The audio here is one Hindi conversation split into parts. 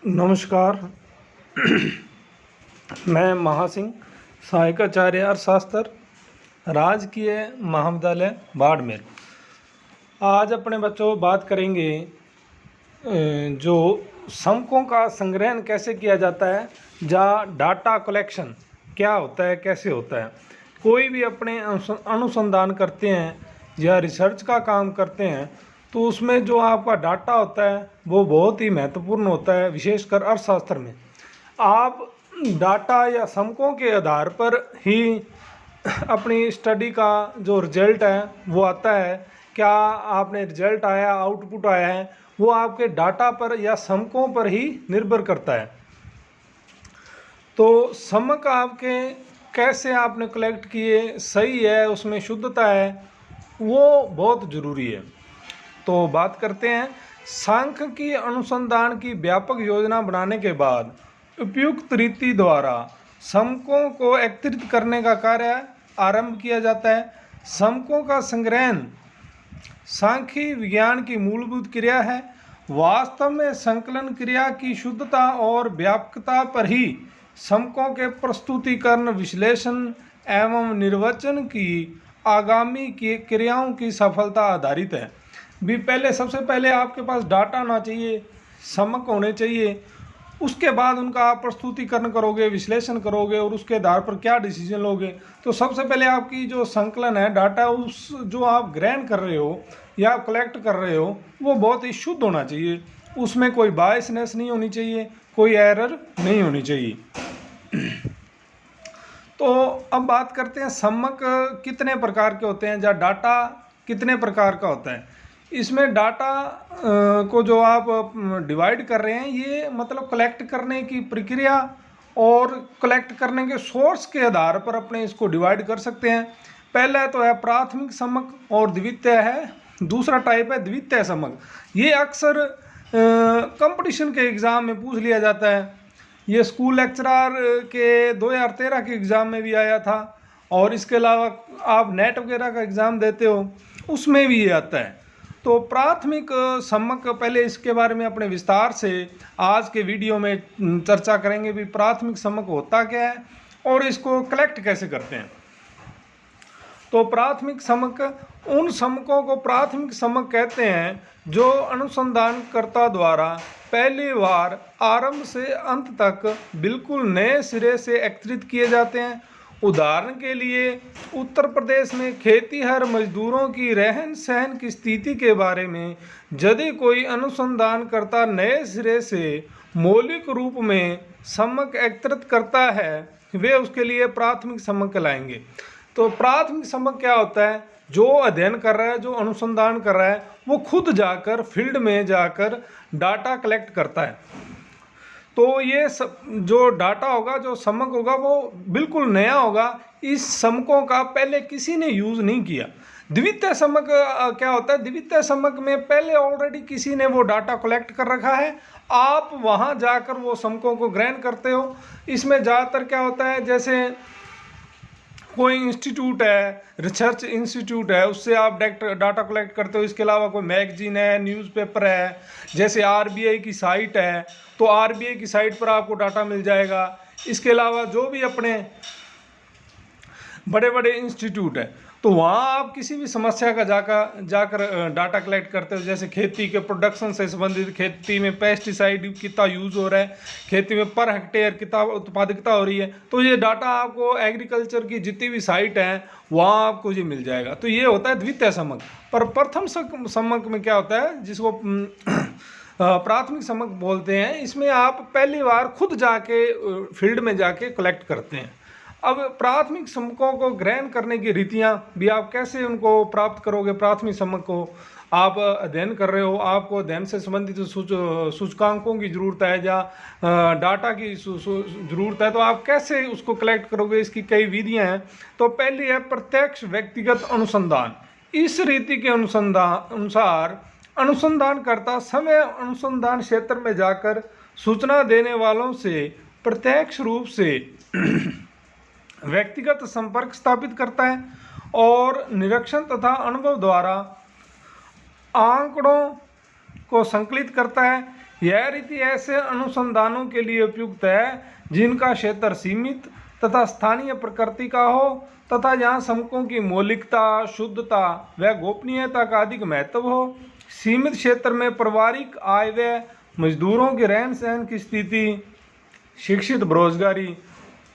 नमस्कार। मैं महासिंह, सहायक आचार्य अर्थशास्त्र, राजकीय महाविद्यालय बाड़मेर। आज अपने बच्चों बात करेंगे जो समकों का संग्रहण कैसे किया जाता है, या डाटा कलेक्शन क्या होता है, कैसे होता है। कोई भी अपने अनुसंधान करते हैं या रिसर्च का काम करते हैं तो उसमें जो आपका डाटा होता है वो बहुत ही महत्वपूर्ण होता है, विशेषकर अर्थशास्त्र में। आप डाटा या समकों के आधार पर ही अपनी स्टडी का जो रिजल्ट है वो आता है। क्या आपने रिजल्ट आया, आउटपुट आया है, वो आपके डाटा पर या समकों पर ही निर्भर करता है। तो समक आपके कैसे आपने कलेक्ट किए, सही है, उसमें शुद्धता है, वो बहुत ज़रूरी है। तो बात करते हैं। सांख्यिकी अनुसंधान की व्यापक योजना बनाने के बाद उपयुक्त रीति द्वारा समकों को एकत्रित करने का कार्य आरंभ किया जाता है। समकों का संग्रहण सांख्यिकी विज्ञान की मूलभूत क्रिया है। वास्तव में संकलन क्रिया की शुद्धता और व्यापकता पर ही समकों के प्रस्तुतिकरण, विश्लेषण एवं निर्वचन की आगामी की क्रियाओं की सफलता आधारित है। पहले सबसे पहले आपके पास डाटा होना चाहिए, समक होने चाहिए, उसके बाद उनका आप प्रस्तुतिकरण करोगे, विश्लेषण करोगे और उसके आधार पर क्या डिसीजन लोगे। तो सबसे पहले आपकी जो संकलन है, डाटा उस जो आप ग्रहण कर रहे हो या आप कलेक्ट कर रहे हो वो बहुत ही शुद्ध होना चाहिए, उसमें कोई बायसनेस नहीं होनी चाहिए, कोई एरर नहीं होनी चाहिए। तो अब बात करते हैं समक कितने प्रकार के होते हैं, या डाटा कितने प्रकार का होता है। इसमें डाटा को जो आप डिवाइड कर रहे हैं, ये मतलब कलेक्ट करने की प्रक्रिया और कलेक्ट करने के सोर्स के आधार पर अपने इसको डिवाइड कर सकते हैं। पहला तो है प्राथमिक समक और द्वितीय है, दूसरा टाइप है द्वितीय समक। ये अक्सर कंपटीशन के एग्ज़ाम में पूछ लिया जाता है। ये स्कूल लेक्चरर के 2013 के एग्ज़ाम में भी आया था, और इसके अलावा आप नेट वगैरह का एग्ज़ाम देते हो उसमें भी ये आता है। तो प्राथमिक समक, पहले इसके बारे में अपने विस्तार से आज के वीडियो में चर्चा करेंगे भी प्राथमिक समक होता क्या है और इसको कलेक्ट कैसे करते हैं। तो प्राथमिक समक, उन समकों को प्राथमिक समक कहते हैं जो अनुसंधानकर्ता द्वारा पहली बार आरंभ से अंत तक बिल्कुल नए सिरे से एकत्रित किए जाते हैं। उदाहरण के लिए उत्तर प्रदेश में खेतीहर मजदूरों की रहन सहन की स्थिति के बारे में यदि कोई अनुसंधानकर्ता नए सिरे से मौलिक रूप में समक एकत्रित करता है, वे उसके लिए प्राथमिक समक कहलाएंगे। तो प्राथमिक समक क्या होता है? जो अध्ययन कर रहा है, जो अनुसंधान कर रहा है, वो खुद जाकर फील्ड में जाकर डाटा कलेक्ट करता है। तो ये जो डाटा होगा, जो समक होगा, वो बिल्कुल नया होगा, इस समकों का पहले किसी ने यूज़ नहीं किया। द्वितीय समक क्या होता है? द्वितीय समक में पहले ऑलरेडी किसी ने वो डाटा कलेक्ट कर रखा है, आप वहाँ जाकर वो समकों को ग्रहण करते हो। इसमें ज़्यादातर क्या होता है, जैसे कोई इंस्टीट्यूट है, रिसर्च इंस्टीट्यूट है, उससे आप डायरेक्ट डाटा कलेक्ट करते हो। इसके अलावा कोई मैगजीन है, न्यूज़पेपर है, जैसे आरबीआई की साइट है, तो आरबीआई की साइट पर आपको डाटा मिल जाएगा। इसके अलावा जो भी अपने बड़े बड़े इंस्टीट्यूट है, तो वहाँ आप किसी भी समस्या का जाकर डाटा कलेक्ट करते हो। जैसे खेती के प्रोडक्शन से संबंधित, खेती में पेस्टिसाइड कितना यूज़ हो रहा है, खेती में पर हेक्टेयर कितना उत्पादकता हो रही है, तो ये डाटा आपको एग्रीकल्चर की जितनी भी साइट हैं वहाँ आपको ये मिल जाएगा। तो ये होता है द्वितीय समक। पर प्रथम समक में क्या होता है, जिसको प्राथमिक समक बोलते हैं, इसमें आप पहली बार खुद जाके फील्ड में जाके कलेक्ट करते हैं। अब प्राथमिक समकों को ग्रहण करने की रीतियाँ भी, आप कैसे उनको प्राप्त करोगे। प्राथमिक समक को आप अध्ययन कर रहे हो, आपको अध्ययन से संबंधित सूचकांकों की ज़रूरत है या डाटा की ज़रूरत है, तो आप कैसे उसको कलेक्ट करोगे, इसकी कई विधियाँ हैं। तो पहली है प्रत्यक्ष व्यक्तिगत अनुसंधान। इस रीति के अनुसार अनुसंधानकर्ता समय अनुसंधान क्षेत्र में जाकर सूचना देने वालों से प्रत्यक्ष रूप से व्यक्तिगत संपर्क स्थापित करता है और निरीक्षण तथा अनुभव द्वारा आंकड़ों को संकलित करता है। यह रीति ऐसे अनुसंधानों के लिए उपयुक्त है जिनका क्षेत्र सीमित तथा स्थानीय प्रकृति का हो तथा जहाँ समकों की मौलिकता, शुद्धता व गोपनीयता का अधिक महत्व हो। सीमित क्षेत्र में पारिवारिक आय व मजदूरों के रहन सहन की स्थिति, शिक्षित बेरोजगारी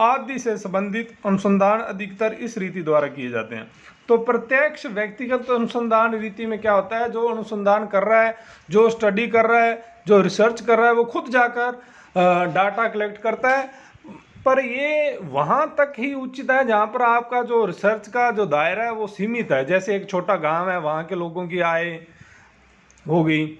आदि से संबंधित अनुसंधान अधिकतर इस रीति द्वारा किए जाते हैं। तो प्रत्यक्ष व्यक्तिगत अनुसंधान रीति में क्या होता है, जो अनुसंधान कर रहा है, जो स्टडी कर रहा है, जो रिसर्च कर रहा है, वो खुद जाकर डाटा कलेक्ट करता है। पर ये वहाँ तक ही उचित है जहाँ पर आपका जो रिसर्च का जो दायरा है वो सीमित है। जैसे एक छोटा गांव है, वहाँ के लोगों की आय हो गई।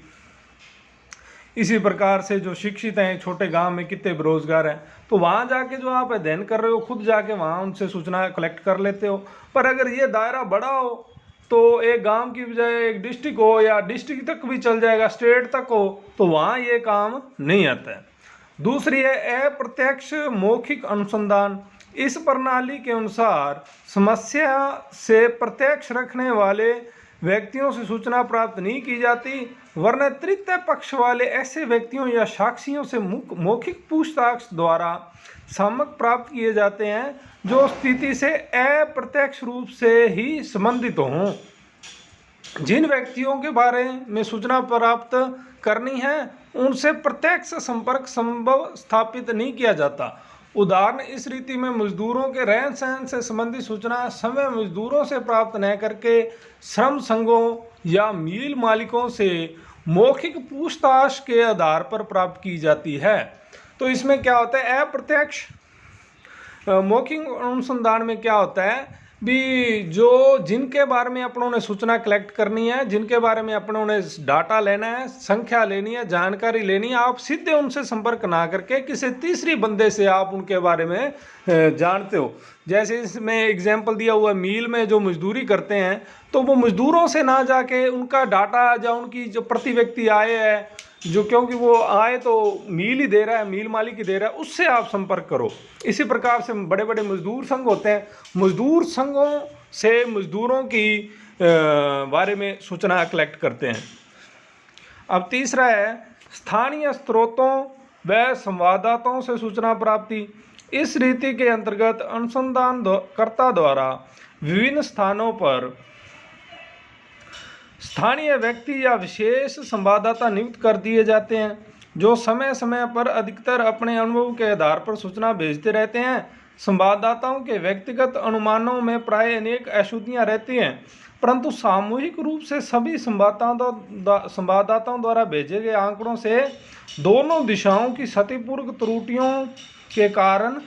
इसी प्रकार से जो शिक्षित हैं, छोटे गांव में कितने बेरोजगार हैं, तो वहाँ जाके जो आप अध्ययन कर रहे हो, खुद जाके वहाँ उनसे सूचना कलेक्ट कर लेते हो। पर अगर ये दायरा बड़ा हो तो एक गांव की बजाय एक डिस्ट्रिक्ट हो या डिस्ट्रिक्ट तक भी चल जाएगा, स्टेट तक हो, तो वहाँ ये काम नहीं आता है। दूसरी है अप्रत्यक्ष मौखिक अनुसंधान। इस प्रणाली के अनुसार समस्या से प्रत्यक्ष रखने वाले व्यक्तियों से सूचना प्राप्त नहीं की जाती, वरना तृतीय पक्ष वाले ऐसे व्यक्तियों या साक्षियों से मौखिक पूछताछ द्वारा सम्मक प्राप्त किए जाते हैं जो स्थिति से अप्रत्यक्ष रूप से ही संबंधित हों। जिन व्यक्तियों के बारे में सूचना प्राप्त करनी है उनसे प्रत्यक्ष संपर्क संभव स्थापित नहीं किया जाता। उदाहरण, इस रीति में मजदूरों के रहन सहन से संबंधित सूचना समय मजदूरों से प्राप्त न करके श्रम संघों या मिल मालिकों से मौखिक पूछताछ के आधार पर प्राप्त की जाती है। तो इसमें क्या होता है, अप्रत्यक्ष मौखिक अनुसंधान में क्या होता है भी, जो जिनके बारे में अपनों ने सूचना कलेक्ट करनी है, जिनके बारे में अपनों ने डाटा लेना है, संख्या लेनी है, जानकारी लेनी है, आप सीधे उनसे संपर्क ना करके किसी तीसरी बंदे से आप उनके बारे में जानते हो। जैसे इसमें एग्जाम्पल दिया हुआ, मील में जो मजदूरी करते हैं तो वो मजदूरों से ना जाके उनका डाटा या उनकी जो प्रति व्यक्ति आय है, जो क्योंकि वो आय तो मील ही दे रहा है, मील मालिक ही दे रहा है, उससे आप संपर्क करो। इसी प्रकार से बड़े बड़े मजदूर संघ होते हैं, मजदूर संघों से मजदूरों की बारे में सूचना कलेक्ट करते हैं। अब तीसरा है स्थानीय स्रोतों व संवाददाताओं से सूचना प्राप्ति। इस रीति के अंतर्गत अनुसंधानकर्ता द्वारा विभिन्न स्थानों पर स्थानीय व्यक्ति या विशेष संवाददाता नियुक्त कर दिए जाते हैं जो समय समय पर अधिकतर अपने अनुभव के आधार पर सूचना भेजते रहते हैं। संवाददाताओं के व्यक्तिगत अनुमानों में प्राय अनेक अशुद्धियां रहती हैं, परंतु सामूहिक रूप से सभी संवाददाताओं द्वारा भेजे गए आंकड़ों से दोनों दिशाओं की क्षतिपूर्वक त्रुटियों के कारण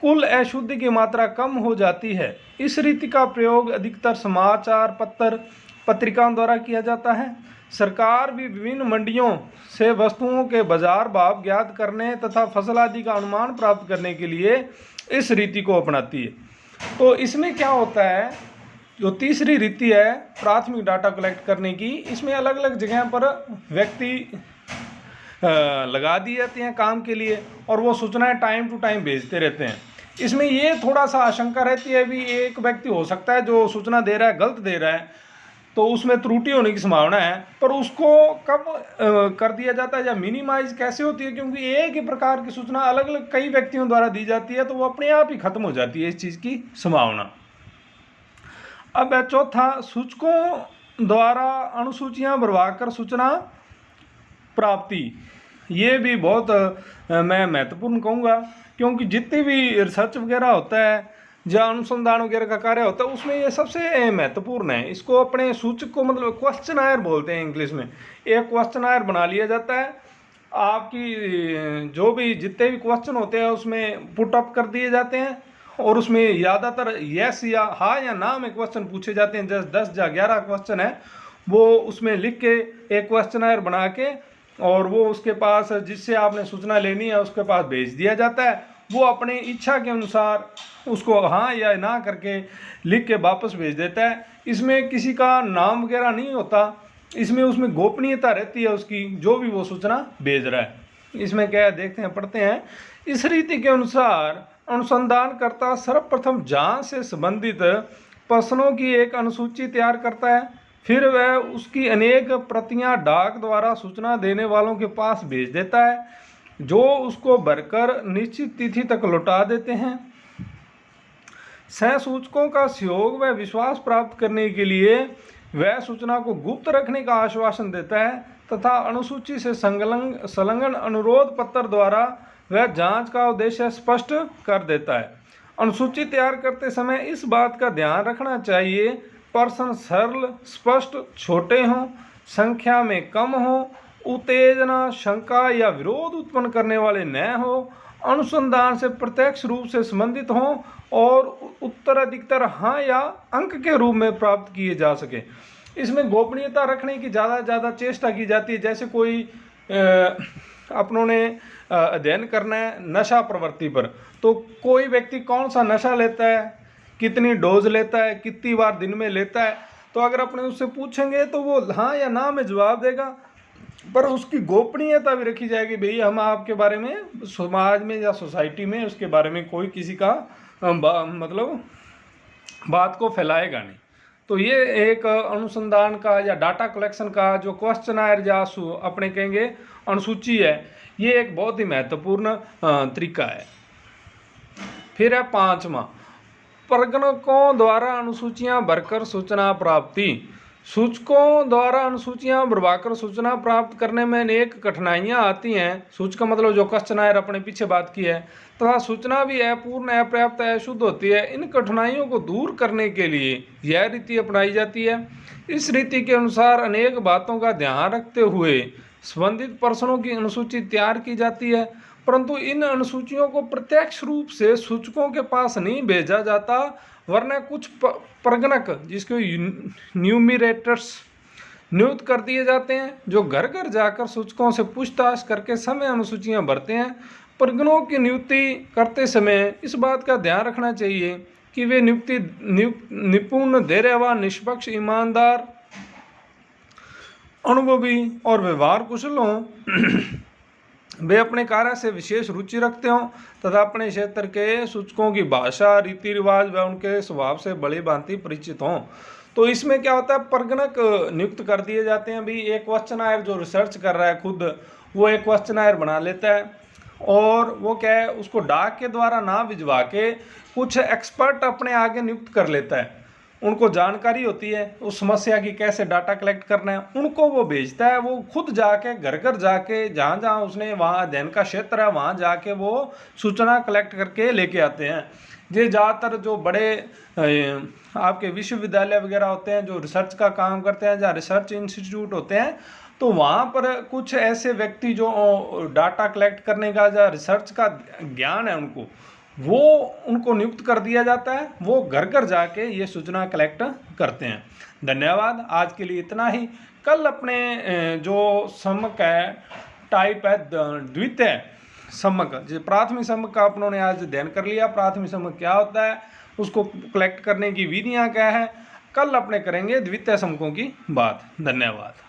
कुल अशुद्धि की मात्रा कम हो जाती है। इस रीति का प्रयोग अधिकतर समाचार पत्र पत्रिकाओं द्वारा किया जाता है। सरकार भी विभिन्न मंडियों से वस्तुओं के बाजार भाव ज्ञात करने तथा फसल आदि का अनुमान प्राप्त करने के लिए इस रीति को अपनाती है। तो इसमें क्या होता है, जो तीसरी रीति है प्राथमिक डाटा कलेक्ट करने की, इसमें अलग अलग जगह पर व्यक्ति लगा दिए जाते हैं काम के लिए और वो सूचनाएं टाइम टू टाइम भेजते रहते हैं। इसमें ये थोड़ा सा आशंका रहती है भी एक व्यक्ति हो सकता है जो सूचना दे रहा है गलत दे रहा है, तो उसमें त्रुटि होने की संभावना है, पर उसको कब कर दिया जाता है या मिनिमाइज कैसे होती है, क्योंकि एक ही प्रकार की सूचना अलग अलग कई व्यक्तियों द्वारा दी जाती है तो वो अपने आप ही खत्म हो जाती है इस चीज़ की संभावना। अब चौथा, सूचकों द्वारा अनुसूचियां भरवाकर सूचना प्राप्ति। ये भी बहुत मैं महत्वपूर्ण कहूँगा, क्योंकि जितनी भी रिसर्च वगैरह होता है जहाँ अनुसंधान वगैरह का कार्य होता है उसमें ये सबसे महत्वपूर्ण है। इसको अपने सूचक को मतलब क्वेश्चनायर बोलते हैं इंग्लिश में। एक क्वेश्चनायर बना लिया जाता है, आपकी जो भी जितने भी क्वेश्चन होते हैं उसमें पुट अप कर दिए जाते हैं और उसमें ज़्यादातर यस या हाँ या ना में क्वेश्चन पूछे जाते हैं। जैसे 10 या 11 क्वेश्चन है वो उसमें लिख के एक क्वेश्चनायर बना के और वो उसके पास जिससे आपने सूचना लेनी है उसके पास भेज दिया जाता है। वो अपने इच्छा के अनुसार उसको हाँ या ना करके लिख के वापस भेज देता है। इसमें किसी का नाम वगैरह नहीं होता, इसमें उसमें गोपनीयता रहती है उसकी, जो भी वो सूचना भेज रहा है। इसमें क्या देखते हैं, पढ़ते हैं। इस रीति के अनुसार अनुसंधानकर्ता सर्वप्रथम जांच से संबंधित प्रश्नों की एक अनुसूची तैयार करता है, फिर वह उसकी अनेक प्रतियां डाक द्वारा सूचना देने वालों के पास भेज देता है, जो उसको भरकर निश्चित तिथि तक लौटा देते हैं। सहसूचकों का सहयोग व विश्वास प्राप्त करने के लिए वह सूचना को गुप्त रखने का आश्वासन देता है तथा अनुसूची से संलग्न अनुरोध पत्र द्वारा वह जांच का उद्देश्य स्पष्ट कर देता है। अनुसूची तैयार करते समय इस बात का ध्यान रखना चाहिए प्रश्न सरल, स्पष्ट, छोटे हों, संख्या में कम हों, उत्तेजना, शंका या विरोध उत्पन्न करने वाले न हो, अनुसंधान से प्रत्यक्ष रूप से संबंधित हों और उत्तर अधिकतर हाँ या अंक के रूप में प्राप्त किए जा सके। इसमें गोपनीयता रखने की ज़्यादा चेष्टा की जाती है। जैसे कोई अपनों ने अध्ययन करना है नशा प्रवृत्ति पर, तो कोई व्यक्ति कौन सा नशा लेता है, कितनी डोज लेता है, कितनी बार दिन में लेता है, तो अगर अपने उससे पूछेंगे तो वो हाँ या ना में जवाब देगा, पर उसकी गोपनीयता भी रखी जाएगी। भई हम आपके बारे में समाज में या सोसाइटी में उसके बारे में कोई किसी का मतलब बात को फैलाएगा नहीं। तो ये एक अनुसंधान का या डाटा कलेक्शन का जो क्वेश्चनायर या अपने कहेंगे अनुसूची है, ये एक बहुत ही महत्वपूर्ण तरीका है। फिर है 5वां, प्रगणकों द्वारा अनुसूचियां भरकर सूचना प्राप्ति। सूचकों द्वारा अनुसूचियां भरवाकर सूचना प्राप्त करने में अनेक कठिनाइयां आती हैं। सूचक मतलब जो क्वेश्चनायर अपने पीछे बात की है, तथा सूचना भी अपूर्ण, अपर्याप्त, अशुद्ध होती है। इन कठिनाइयों को दूर करने के लिए यह रीति अपनाई जाती है। इस रीति के अनुसार अनेक बातों का ध्यान रखते हुए संबंधित प्रश्नों की अनुसूची तैयार की जाती है, परंतु इन अनुसूचियों को प्रत्यक्ष रूप से सूचकों के पास नहीं भेजा जाता, वरना कुछ प्रगणक जिसको न्यूमिरेटर्स नियुक्त कर दिए जाते हैं, जो घर घर जाकर सूचकों से पूछताछ करके समय अनुसूचियां भरते हैं। प्रगणों की नियुक्ति करते समय इस बात का ध्यान रखना चाहिए कि वे नियुक्ति निपुण, धैर्यवान, निष्पक्ष, ईमानदार, अनुभवी और व्यवहार कुशल हों। वे अपने कार्य से विशेष रुचि रखते हों तथा अपने क्षेत्र के सूचकों की भाषा, रीति रिवाज व उनके स्वभाव से बड़ी भांति परिचित हों। तो इसमें क्या होता है, प्रगणक नियुक्त कर दिए जाते हैं। भी एक क्वेश्चनायर जो रिसर्च कर रहा है खुद, वो एक क्वेश्चनायर बना लेता है और वो क्या है, उसको डाक के द्वारा ना भिजवा के कुछ एक्सपर्ट अपने आगे नियुक्त कर लेता है। उनको जानकारी होती है उस समस्या की, कैसे डाटा कलेक्ट करना है, उनको वो भेजता है। वो खुद जाके घर घर जाके जहाँ जहाँ उसने वहाँ अध्ययन का क्षेत्र है वहाँ जाके वो सूचना कलेक्ट करके लेके आते हैं। ये ज़्यादातर जो बड़े आपके विश्वविद्यालय वगैरह होते हैं जो रिसर्च का काम करते हैं, जहाँ रिसर्च इंस्टीट्यूट होते हैं, तो वहाँ पर कुछ ऐसे व्यक्ति जो डाटा कलेक्ट करने का या रिसर्च का ज्ञान है उनको नियुक्त कर दिया जाता है। वो घर घर जाके ये सूचना कलेक्ट करते हैं। धन्यवाद। आज के लिए इतना ही। कल अपने जो सम्मक है टाइप है द्वितीय सम्मक, जो प्राथमिक सम्मक का अपनों ने आज अध्ययन कर लिया। प्राथमिक सम्मक क्या होता है, उसको कलेक्ट करने की विधियाँ क्या है, कल अपने करेंगे द्वितीय सम्मकों की बात। धन्यवाद।